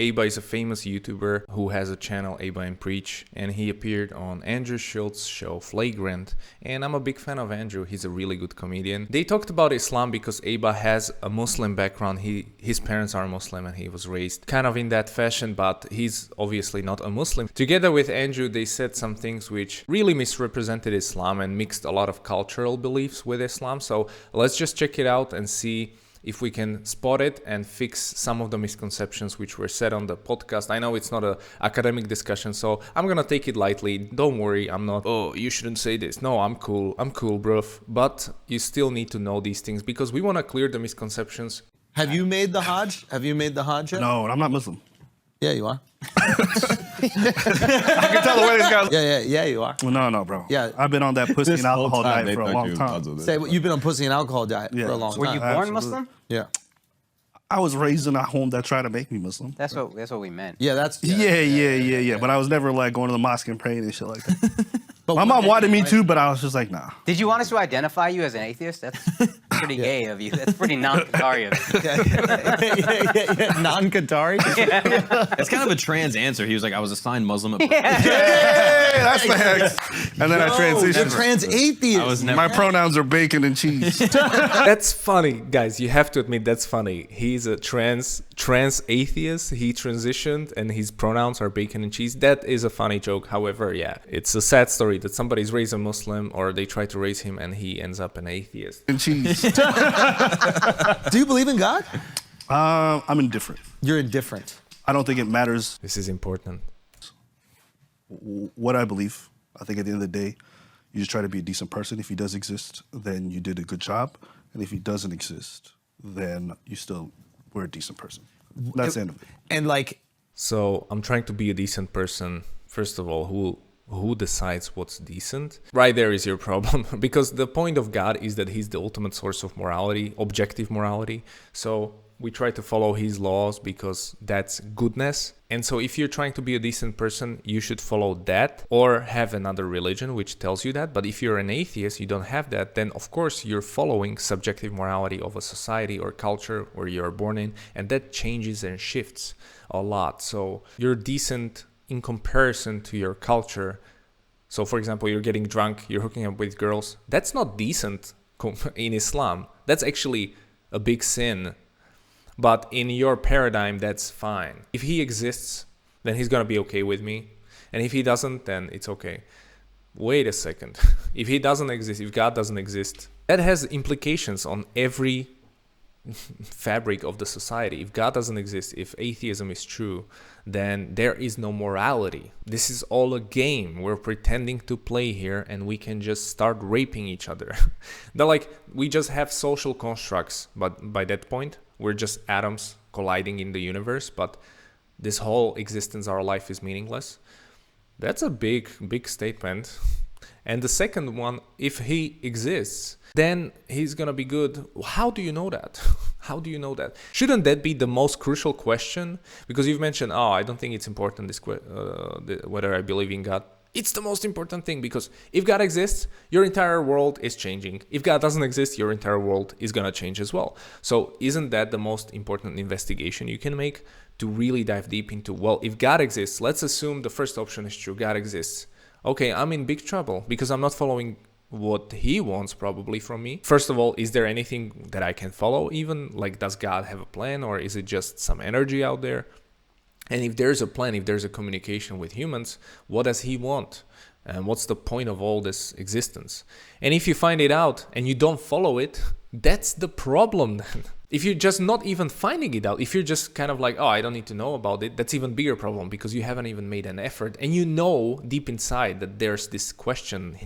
Aba is a famous YouTuber who has a channel, Aba and Preach, and he appeared on Andrew Schulz's show Flagrant, and I'm a big fan of Andrew. He's a really good comedian. They talked about Islam because Aba has a Muslim background. His parents are Muslim and he was raised kind of in that fashion, but he's obviously not a Muslim. Together with Andrew, they said some things which really misrepresented Islam and mixed a lot of cultural beliefs with Islam. So let's just check it out and see if we can spot it and fix some of the misconceptions which were said on the podcast. I know it's not an academic discussion, so I'm gonna take it lightly. Don't worry, I'm not, oh, you shouldn't say this. No, I'm cool, bruv. But you still need to know these things because we want to clear the misconceptions. Have you made the Hajj? Yet? No, I'm not Muslim. Yeah, you are. I can tell the way this guy. Yeah, you are. No, bro. Yeah. I've been on that pussy This and alcohol whole time diet for a long time. Say you've been on pussy and alcohol diet for a long time. Were you born Absolutely. Muslim? Yeah. I was raised in a home that tried to make me Muslim. That's what we meant. Yeah, that's Yeah. But I was never like going to the mosque and praying and shit like that. My mom wanted me to, but I was just like, nah. Did you want us to identify you as an atheist? That's pretty gay of you. That's pretty non-Qatari of you. Non-Qatari? It's kind of a trans answer. He was like, I was assigned Muslim at birth. Hey, that's the hex. And then I transitioned. You're trans atheist. I was never. My pronouns are bacon and cheese. That's funny, guys. You have to admit that's funny. He's a trans atheist. He transitioned and his pronouns are bacon and cheese. That is a funny joke. However, yeah, it's a sad story that somebody's raised a Muslim or they try to raise him and he ends up an atheist. And cheese. Do you believe in God? I'm indifferent. You're indifferent. I don't think it matters This is important. what I believe. I think at the end of the day, you just try to be a decent person. If he does exist, then you did a good job. And if he doesn't exist, then you still were a decent person. That's the end of it. And like, So I'm trying to be a decent person. First of all, who decides what's decent? Right there is your problem. Because the point of God is that he's the ultimate source of morality, objective morality. So we try to follow his laws because that's goodness. And so if you're trying to be a decent person, you should follow that or have another religion which tells you that. But if you're an atheist, you don't have that, then of course you're following subjective morality of a society or culture where you're born in. And that changes and shifts a lot. So you're decent in comparison to your culture. So for example, you're getting drunk, you're hooking up with girls. That's not decent in Islam. That's actually a big sin. But in your paradigm, that's fine. If he exists, then he's going to be okay with me. And if he doesn't, then it's okay. Wait a second. If he doesn't exist, if God doesn't exist, that has implications on every fabric of the society. If God doesn't exist, if atheism is true, then there is no morality. This is all a game. We're pretending to play here and we can just start raping each other. We just have social constructs, but by that point, we're just atoms colliding in the universe, but this whole existence, our life is meaningless. That's a big statement. And the second one, if he exists, then he's gonna be good. How do you know that? How do you know that? Shouldn't that be the most crucial question? Because you've mentioned, I don't think it's important whether I believe in God. It's the most important thing, because if God exists, your entire world is changing. If God doesn't exist, your entire world is gonna change as well. So isn't that the most important investigation you can make, to really dive deep into, well, if God exists, let's assume the first option is true, God exists. Okay, I'm in big trouble because I'm not following what he wants probably from me. First of all, is there anything that I can follow even? Like, does God have a plan, or is it just some energy out there? And if there's a plan, if there's a communication with humans, what does he want? And what's the point of all this existence? And if you find it out and you don't follow it, that's the problem then. If you're just not even finding it out, if you're just kind of like, I don't need to know about it, that's even bigger problem, because you haven't even made an effort. And you know deep inside that there's this question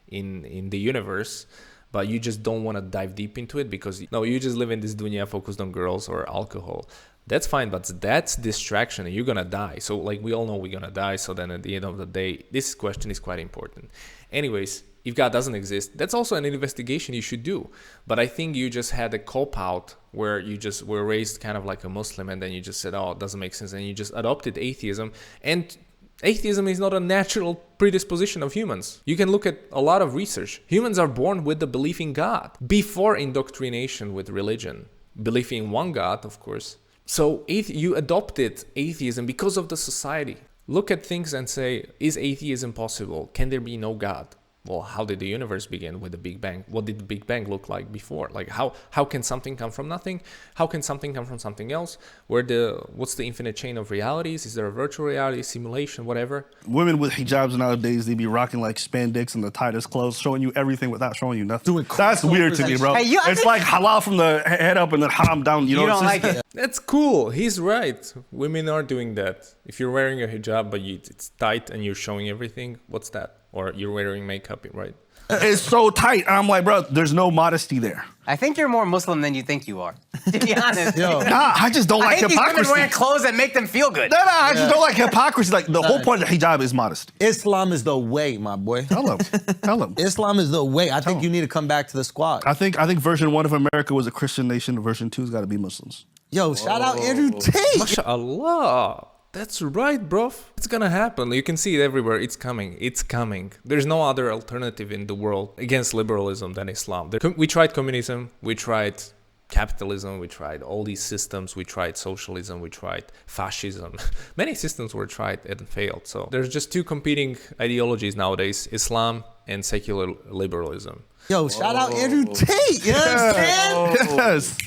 in the universe, but you just don't want to dive deep into it because you just live in this dunya focused on girls or alcohol. That's fine, but that's distraction and you're gonna die. So we all know we're gonna die. So then at the end of the day, this question is quite important. Anyways, if God doesn't exist, that's also an investigation you should do. But I think you just had a cop-out where you just were raised kind of like a Muslim and then you just said, it doesn't make sense. And you just adopted atheism. And atheism is not a natural predisposition of humans. You can look at a lot of research. Humans are born with the belief in God before indoctrination with religion. Belief in one God, of course, So you adopted atheism because of the society. Look at things and say, is atheism possible? Can there be no God? Well, how did the universe begin with the Big Bang? What did the Big Bang look like before? Like how can something come from nothing? How can something come from something else? What's the infinite chain of realities? Is there a virtual reality, simulation, whatever? Women with hijabs nowadays, they be rocking like spandex and the tightest clothes, showing you everything without showing you nothing. That's weird to me, bro. Hey, It's like halal from the head up and then haram down. You know, You don't it's like just- it. That's cool. He's right. Women are doing that. If you're wearing a hijab but it's tight and you're showing everything, what's that? Or you're wearing makeup, right? It's so tight. And I'm like, bro, there's no modesty there. I think you're more Muslim than you think you are. To be honest. Yo. Nah, I just don't I like hate these women hypocrisy. wearing clothes that make them feel good. No, I just don't like hypocrisy. Like the whole point of the hijab is modesty. Islam is the way, my boy. Tell them. Islam is the way. I think you need to come back to the squad. I think version 1 of America was a Christian nation. Version 2's got to be Muslims. Yo, shout out Andrew Tate. MashaAllah. That's right, bro. It's gonna happen. You can see it everywhere. It's coming. It's coming. There's no other alternative in the world against liberalism than Islam. We tried communism. We tried capitalism. We tried all these systems. We tried socialism. We tried fascism. Many systems were tried and failed. So there's just two competing ideologies nowadays, Islam and secular liberalism. Yo, shout out Andrew Tate. You know what I'm saying? Yes.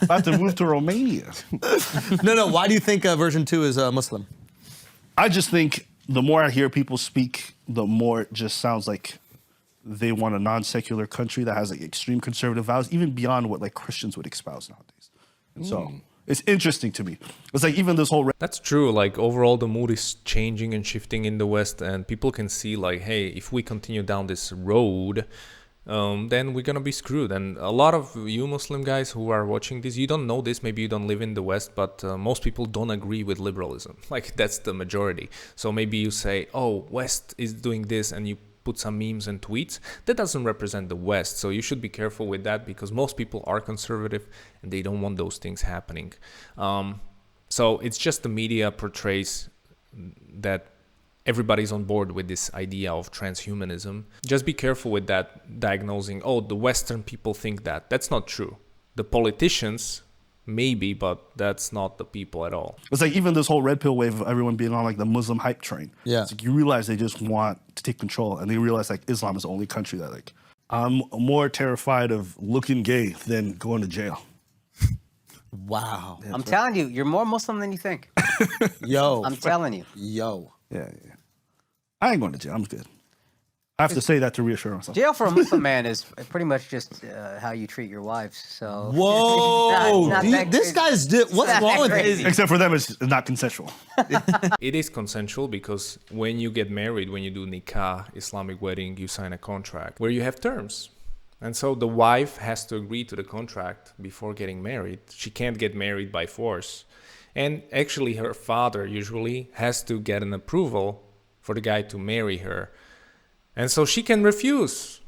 About to move to Romania. No. Why do you think version 2 is Muslim? I just think the more I hear people speak, the more it just sounds like they want a non-secular country that has like extreme conservative values, even beyond what like Christians would espouse nowadays. And so it's interesting to me. It's like even this whole That's true. Like overall, the mood is changing and shifting in the West, and people can see like, hey, if we continue down this road, then we're gonna be screwed. And a lot of you Muslim guys who are watching this, you don't know this, maybe you don't live in the West, but most people don't agree with liberalism. Like that's the majority. So maybe you say, oh, West is doing this, and you put some memes and tweets. That doesn't represent the West. So you should be careful with that, because most people are conservative and they don't want those things happening. So it's just the media portrays that everybody's on board with this idea of transhumanism. Just be careful with that diagnosing, oh, the Western people think that. That's not true. The politicians, maybe, but that's not the people at all. It's like even this whole red pill wave of everyone being on like the Muslim hype train. Yeah. It's like you realize they just want to take control, and they realize like Islam is the only country that like, I'm more terrified of looking gay than going to jail. Wow. I'm telling you, you're more Muslim than you think. Yo. I'm telling you. Yo. Yeah. I ain't going to jail. I'm good. I have to say that to reassure myself. Jail for a Muslim man is pretty much just how you treat your wives. So Whoa. Not that This crazy. guy's what's Not wrong that with crazy. him? Except for them, it's not consensual. It is consensual, because when you get married, when you do nikah, Islamic wedding, you sign a contract where you have terms. And so the wife has to agree to the contract before getting married. She can't get married by force. And actually her father usually has to get an approval for the guy to marry her. And so she can refuse.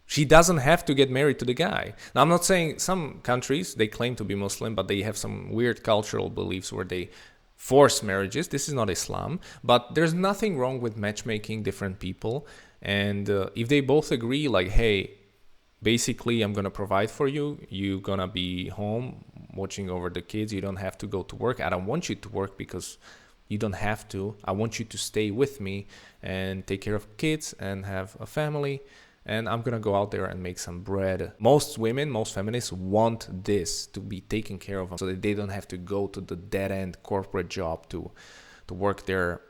She doesn't have to get married to the guy. Now, I'm not saying some countries, they claim to be Muslim, but they have some weird cultural beliefs where they force marriages. This is not Islam, but there's nothing wrong with matchmaking different people. And if they both agree, like, hey, basically, I'm going to provide for you. You're going to be home watching over the kids. You don't have to go to work. I don't want you to work because you don't have to. I want you to stay with me and take care of kids and have a family. And I'm going to go out there and make some bread. Most women, most feminists want this, to be taken care of, so that they don't have to go to the dead-end corporate job to work their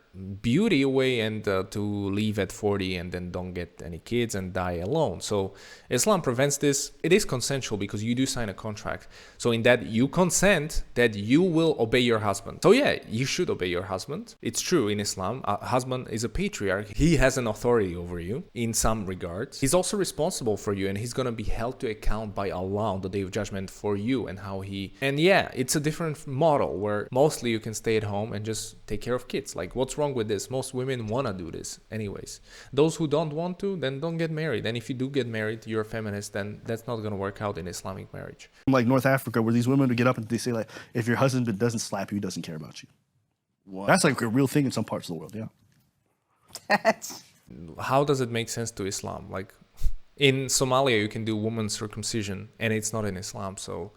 beauty away and to leave at 40 and then don't get any kids and die alone. So Islam prevents this. It is consensual because you do sign a contract. So in that you consent that you will obey your husband. So yeah, you should obey your husband. It's true in Islam. A husband is a patriarch. He has an authority over you in some regards. He's also responsible for you, and he's going to be held to account by Allah on the day of judgment for you and how he... And yeah, it's a different model where mostly you can stay at home and just take care of kids. Like, what's wrong with this? Most women want to do this anyways. Those who don't want to, then don't get married. And if you do get married, you're a feminist, then that's not going to work out in Islamic marriage. Like North Africa, where these women would get up and they say like, if your husband doesn't slap you, he doesn't care about you. What? That's like a real thing in some parts of the world, yeah. How does it make sense to Islam? Like in Somalia, you can do woman circumcision, and it's not in Islam. So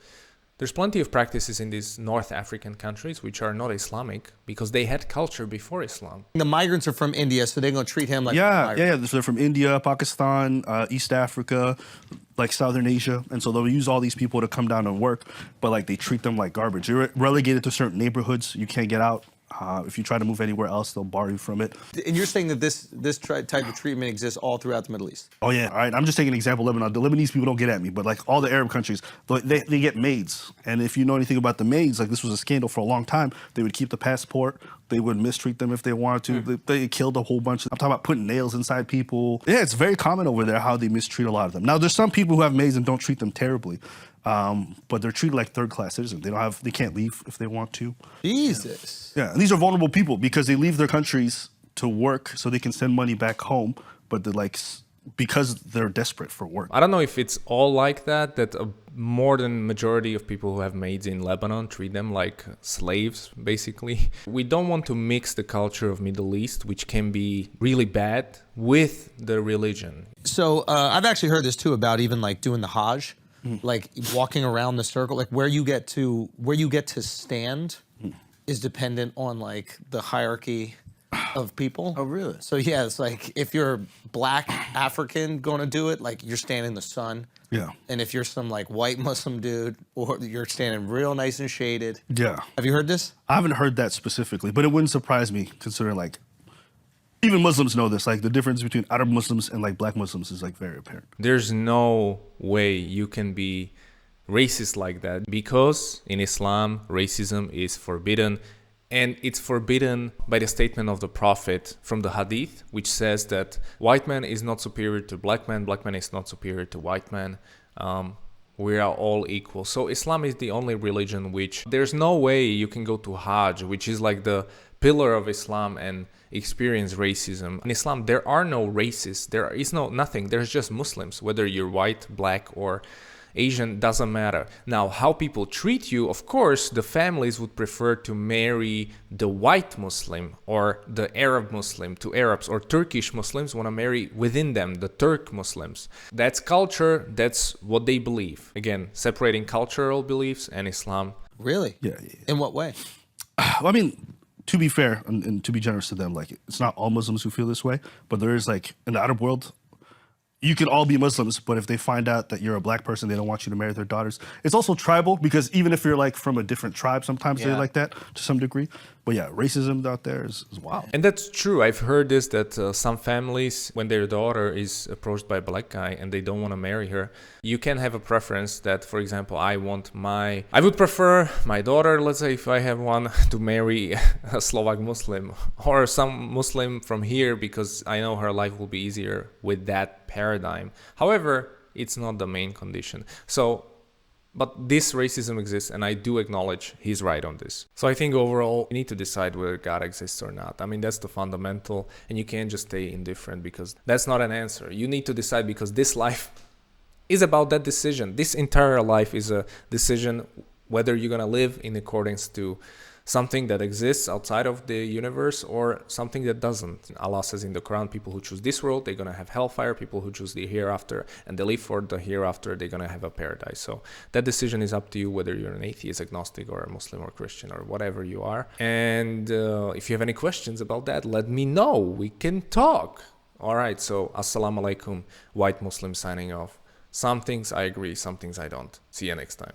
There's plenty of practices in these North African countries which are not Islamic because they had culture before Islam. The migrants are from India, so they're going to treat him like a Yeah, migrant. yeah. So they're from India, Pakistan, East Africa, like Southern Asia, and so they'll use all these people to come down and work, but like they treat them like garbage. You're relegated to certain neighborhoods. You can't get out. If you try to move anywhere else, they'll bar you from it. And you're saying that this type of treatment exists all throughout the Middle East? Oh yeah, all right. I'm just taking an example. Lebanon. The Lebanese people don't get at me, but like all the Arab countries, they get maids. And if you know anything about the maids, like this was a scandal for a long time. They would keep the passport. They would mistreat them if they wanted to. They killed a whole bunch. I'm talking about putting nails inside people. Yeah, it's very common over there how they mistreat a lot of them. Now there's some people who have maids and don't treat them terribly, but they're treated like third-class citizens. They can't leave if they want to. Jesus. Yeah, and these are vulnerable people because they leave their countries to work so they can send money back home, but they're like because they're desperate for work. I don't know if it's all like that, that a more than majority of people who have maids in Lebanon treat them like slaves, basically. We don't want to mix the culture of Middle East, which can be really bad, with the religion. So I've actually heard this too about even like doing the Hajj, like walking around the circle, like where you get to stand is dependent on like the hierarchy of people. Oh, really? So yeah, it's like if you're black African going to do it, like you're standing in the sun. Yeah. And if you're some like white Muslim dude, or you're standing real nice and shaded. Yeah. Have you heard this? I haven't heard that specifically, but it wouldn't surprise me considering like even Muslims know this. Like the difference between Arab Muslims and like black Muslims is like very apparent. There's no way you can be racist like that because in Islam, racism is forbidden. And it's forbidden by the statement of the Prophet from the Hadith, which says that white man is not superior to black man is not superior to white man. We are all equal. So Islam is the only religion which there's no way you can go to Hajj, which is like the pillar of Islam, and experience racism. In Islam, there are no races. There is nothing. There's just Muslims, whether you're white, black, or Asian, doesn't matter. Now, how people treat you, of course, the families would prefer to marry the white Muslim or the Arab Muslim to Arabs, or Turkish Muslims want to marry within them, the Turk Muslims. That's culture, that's what they believe. Again, separating cultural beliefs and Islam. Really? Yeah. In what way? Well, I mean, to be fair and to be generous to them, like it's not all Muslims who feel this way, but there is like in the Arab world, you can all be Muslims, but if they find out that you're a black person, they don't want you to marry their daughters. It's also tribal because even if you're like from a different tribe, sometimes they're like that to some degree. But yeah, racism out there is wild. And that's true. I've heard this, that some families, when their daughter is approached by a black guy and they don't want to marry her, you can have a preference that, for example, I would prefer my daughter, let's say if I have one, to marry a Slovak Muslim or some Muslim from here because I know her life will be easier with that paradigm. However, it's not the main condition. But this racism exists, and I do acknowledge he's right on this. So I think overall, you need to decide whether God exists or not. I mean, that's the fundamental, and you can't just stay indifferent because that's not an answer. You need to decide because this life is about that decision. This entire life is a decision whether you're going to live in accordance to something that exists outside of the universe or something that doesn't. Allah says in the Quran, people who choose this world, they're going to have hellfire. People who choose the hereafter and they live for the hereafter, they're going to have a paradise. So that decision is up to you, whether you're an atheist, agnostic, or a Muslim or Christian or whatever you are. And if you have any questions about that, let me know. We can talk. All right. So assalamu alaikum, white Muslim signing off. Some things I agree, some things I don't. See you next time.